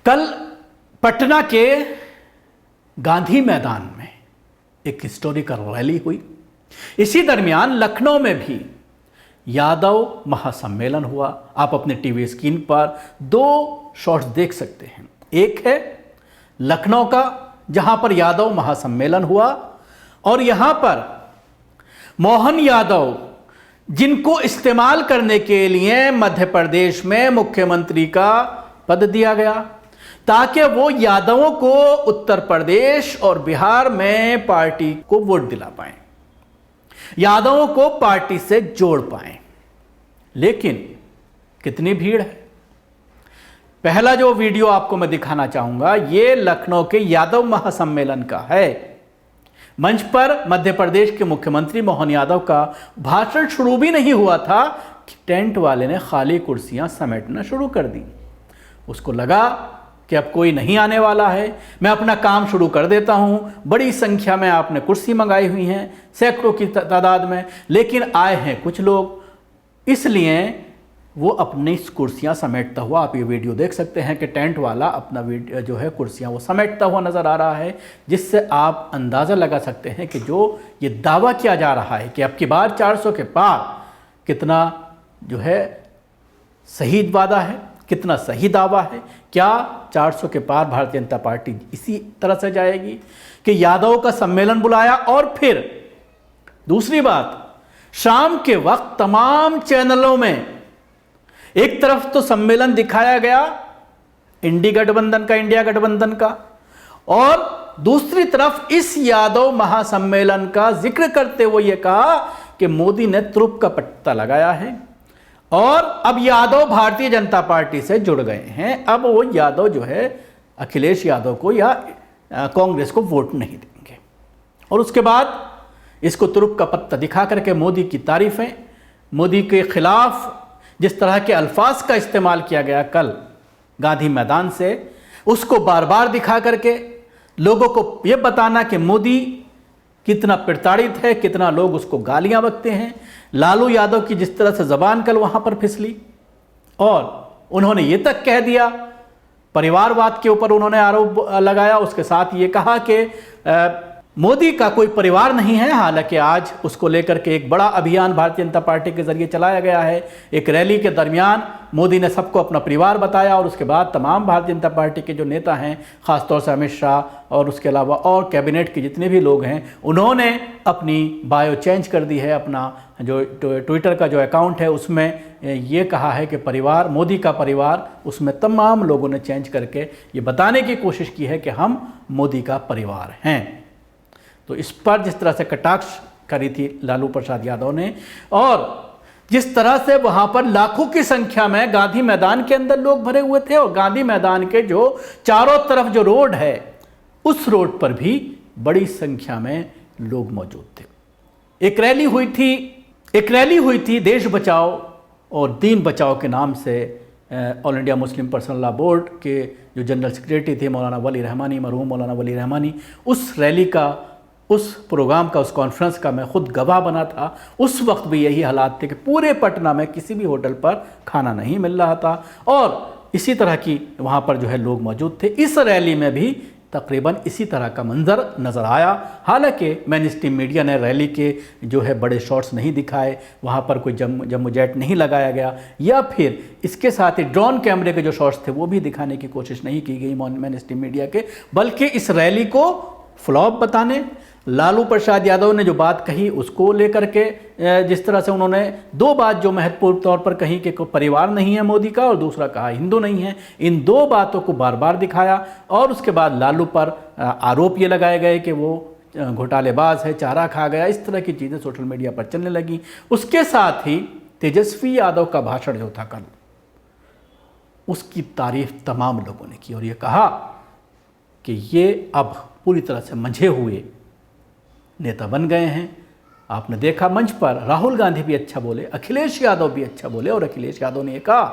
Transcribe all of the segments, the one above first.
कल पटना के गांधी मैदान में एक हिस्टोरिकल रैली हुई। इसी दरमियान लखनऊ में भी यादव महासम्मेलन हुआ। आप अपने टीवी स्क्रीन पर दो शॉट्स देख सकते हैं। एक है लखनऊ का, जहां पर यादव महासम्मेलन हुआ, और यहां पर मोहन यादव, जिनको इस्तेमाल करने के लिए मध्य प्रदेश में मुख्यमंत्री का पद दिया गया ताकि वो यादवों को उत्तर प्रदेश और बिहार में पार्टी को वोट दिला पाएं, यादवों को पार्टी से जोड़ पाएं। लेकिन कितनी भीड़ है। पहला जो वीडियो आपको मैं दिखाना चाहूंगा, ये लखनऊ के यादव महासम्मेलन का है। मंच पर मध्य प्रदेश के मुख्यमंत्री मोहन यादव का भाषण शुरू भी नहीं हुआ था कि टेंट वाले ने खाली कुर्सियां समेटना शुरू कर दी। उसको लगा कि अब कोई नहीं आने वाला है, मैं अपना काम शुरू कर देता हूं। बड़ी संख्या में आपने कुर्सी मंगाई हुई हैं, सैकड़ों की तादाद में, लेकिन आए हैं कुछ लोग, इसलिए वो अपनी कुर्सियां समेटता हुआ, आप ये वीडियो देख सकते हैं कि टेंट वाला अपना वीडियो जो है कुर्सियां वो समेटता हुआ नज़र आ रहा है, जिससे आप अंदाज़ा लगा सकते हैं कि जो ये दावा किया जा रहा है कि अब की बार 400 के पार, कितना जो है सही वादा है, कितना सही दावा है। क्या 400 के पार भारतीय जनता पार्टी इसी तरह से जाएगी कि यादव का सम्मेलन बुलाया, और फिर दूसरी बात, शाम के वक्त तमाम चैनलों में एक तरफ तो सम्मेलन दिखाया गया इंडिया गठबंधन का, और दूसरी तरफ इस यादव महासम्मेलन का जिक्र करते हुए यह कहा कि मोदी ने तुरुप का पट्टा लगाया है और अब यादव भारतीय जनता पार्टी से जुड़ गए हैं। अब वो यादव जो है अखिलेश यादव को या कांग्रेस को वोट नहीं देंगे। और उसके बाद इसको तुरुप का पत्ता दिखा करके मोदी की तारीफें, मोदी के खिलाफ जिस तरह के अल्फाज का इस्तेमाल किया गया कल गांधी मैदान से, उसको बार बार दिखा करके लोगों को यह बताना कि मोदी कितना प्रताड़ित है, कितना लोग उसको गालियां बकते हैं। लालू यादव की जिस तरह से जबान कल वहां पर फिसली, और उन्होंने ये तक कह दिया, परिवारवाद के ऊपर उन्होंने आरोप लगाया। उसके साथ ये कहा कि मोदी का कोई परिवार नहीं है। हालांकि आज उसको लेकर के एक बड़ा अभियान भारतीय जनता पार्टी के जरिए चलाया गया है। एक रैली के दरमियान मोदी ने सबको अपना परिवार बताया, और उसके बाद तमाम भारतीय जनता पार्टी के जो नेता हैं, खासतौर से अमित शाह और उसके अलावा और कैबिनेट के जितने भी लोग हैं, उन्होंने अपनी बायो चेंज कर दी है। अपना जो ट्विटर का जो अकाउंट है उसमें ये कहा है कि परिवार, मोदी का परिवार, उसमें तमाम लोगों ने चेंज करके ये बताने की कोशिश की है कि हम मोदी का परिवार हैं। तो इस पर जिस तरह से कटाक्ष करी थी लालू प्रसाद यादव ने, और जिस तरह से वहां पर लाखों की संख्या में गांधी मैदान के अंदर लोग भरे हुए थे, और गांधी मैदान के जो चारों तरफ जो रोड है, उस रोड पर भी बड़ी संख्या में लोग मौजूद थे। एक रैली हुई थी देश बचाओ और दीन बचाओ के नाम से। All India Muslim personal law board के जो जनरल सेक्रेटरी थे मौलाना वली रहमानी, मरहूम मौलाना वली रहमानी, उस रैली का, उस प्रोग्राम का, उस कॉन्फ्रेंस का मैं खुद गवाह बना था। उस वक्त भी यही हालात थे कि पूरे पटना में किसी भी होटल पर खाना नहीं मिल रहा था, और इसी तरह की वहाँ पर जो है लोग मौजूद थे। इस रैली में भी तकरीबन इसी तरह का मंजर नज़र आया। हालांकि मेन स्ट्रीम मीडिया ने रैली के जो है बड़े शॉट्स नहीं दिखाए, वहाँ पर कोई जम्मू जेट नहीं लगाया गया, या फिर इसके साथ ही ड्रोन कैमरे के जो शॉट्स थे वो भी दिखाने की कोशिश नहीं की गई मेन स्ट्रीम मीडिया के, बल्कि इस रैली को फ्लॉप बताने, लालू प्रसाद यादव ने जो बात कही उसको लेकर के जिस तरह से उन्होंने दो बात जो महत्वपूर्ण तौर पर कही कि कोई परिवार नहीं है मोदी का, और दूसरा कहा हिंदू नहीं है, इन दो बातों को बार बार दिखाया। और उसके बाद लालू पर आरोप ये लगाए गए कि वो घोटालेबाज है, चारा खा गया, इस तरह की चीज़ें सोशल मीडिया पर चलने लगी। उसके साथ ही तेजस्वी यादव का भाषण जो था कल, उसकी तारीफ तमाम लोगों ने की, और ये कहा कि ये अब पूरी तरह से मंझे हुए नेता बन गए हैं। आपने देखा मंच पर राहुल गांधी भी अच्छा बोले, अखिलेश यादव भी अच्छा बोले, और अखिलेश यादव ने कहा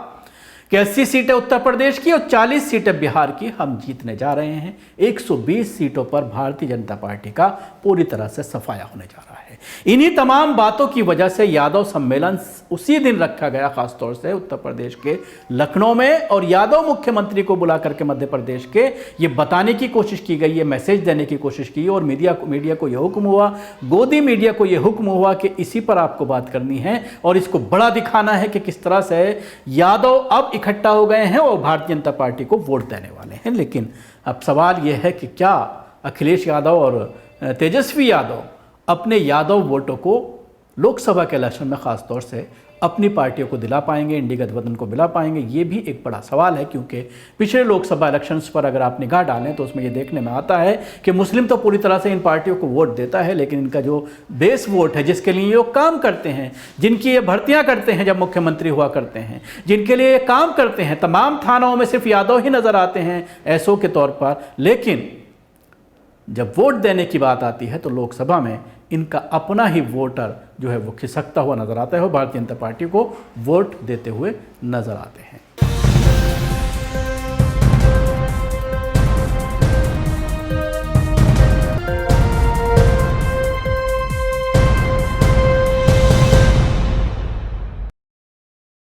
कि 80 सीटें उत्तर प्रदेश की और 40 सीटें बिहार की हम जीतने जा रहे हैं। 120 सीटों पर भारतीय जनता पार्टी का पूरी तरह से सफाया होने जा रहा है। इन्हीं तमाम बातों की वजह से यादव सम्मेलन उसी दिन रखा गया, खासतौर से उत्तर प्रदेश के लखनऊ में, और यादव मुख्यमंत्री को बुला करके मध्य प्रदेश के ये बताने की कोशिश की गई, ये मैसेज देने की कोशिश की, और मीडिया को यह हुक्म हुआ, गोदी मीडिया को यह हुक्म हुआ कि इसी पर आपको बात करनी है और इसको बड़ा दिखाना है कि किस तरह से यादव अब इकट्ठा हो गए हैं और भारतीय जनता पार्टी को वोट देने वाले हैं। लेकिन अब सवाल यह है कि क्या अखिलेश यादव और तेजस्वी यादव अपने यादव वोटों को लोकसभा के इलेक्शन में खासतौर से अपनी पार्टियों को दिला पाएंगे, इंडी गठबंधन को दिला पाएंगे? ये भी एक बड़ा सवाल है, क्योंकि पिछले लोकसभा इलेक्शंस पर अगर आप निगाह डालें तो उसमें ये देखने में आता है कि मुस्लिम तो पूरी तरह से इन पार्टियों को वोट देता है, लेकिन इनका जो बेस वोट है, जिसके लिए ये काम करते हैं, जिनकी ये भर्तियां करते हैं जब मुख्यमंत्री हुआ करते हैं, जिनके लिए ये काम करते हैं, तमाम थानों में सिर्फ यादव ही नजर आते हैं एसओ के तौर पर, लेकिन जब वोट देने की बात आती है तो लोकसभा में इनका अपना ही वोटर जो है वो खिसकता हुआ नजर आता है और भारतीय जनता पार्टी को वोट देते हुए नजर आते हैं।